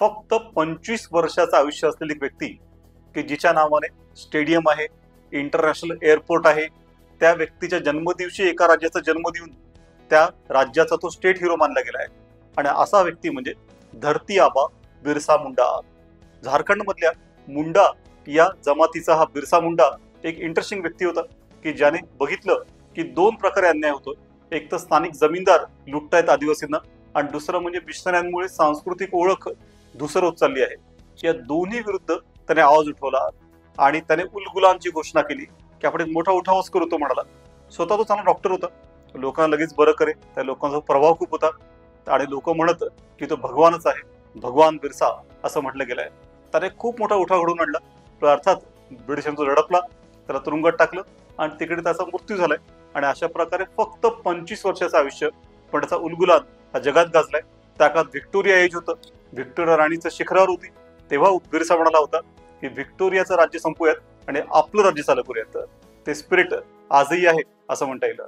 फक्त 25 वर्षाचं आयुष्य असलेली एक व्यक्ती की जिच्या नावाने स्टेडियम आहे, इंटरनॅशनल एअरपोर्ट आहे, त्या व्यक्तीच्या जन्मदिवशी एका राज्याचा जन्म देऊन त्या राज्याचा तो स्टेट हिरो मानला गेला आहे. आणि असा व्यक्ती म्हणजे धरती आबा बिरसा मुंडा. झारखंड मधल्या मुंडा या जमातीचा हा बिरसा मुंडा एक इंटरेस्टिंग व्यक्ती होता की ज्याने बघितलं की दोन प्रकारे अन्याय होतो. एक तर स्थानिक जमीनदार लुटतायत आदिवासींना, आणि दुसरं म्हणजे मिशनऱ्यांमुळे सांस्कृतिक ओळख धुसर होत चालली आहे. या दोन्ही विरुद्ध त्याने आवाज उठवला आणि त्याने उलगुलांची घोषणा केली की आपण एक मोठा उठावच करू. तो म्हणाला, स्वतः तो चांगला डॉक्टर होता, लोकांना लगेच बरं करे, त्या लोकांचा प्रभाव खूप होता आणि लोक म्हणत की तो भगवानच आहे, भगवान बिरसा असं म्हटलं गेलंय. त्याने खूप मोठा उठाव घडवून आणला. तो अर्थात ब्रिटिशांचा लढपला, त्याला तुरुंगात टाकलं आणि तिकडे त्याचा मृत्यू झालाय. आणि अशा प्रकारे फक्त 25 वर्षाचं आयुष्य पण त्याचा उलगुलान हा जगात गाजलाय. त्या काळात व्हिक्टोरिया एज होतं, व्हिक्टोरिया राणीचं शिखरावर होती. तेव्हा बिरसा म्हणाला होता की व्हिक्टोरियाचं राज्य संपूयात आणि आपलं राज्य चालू करूयात. ते स्पिरिट आजही आहे असं म्हणता येईल.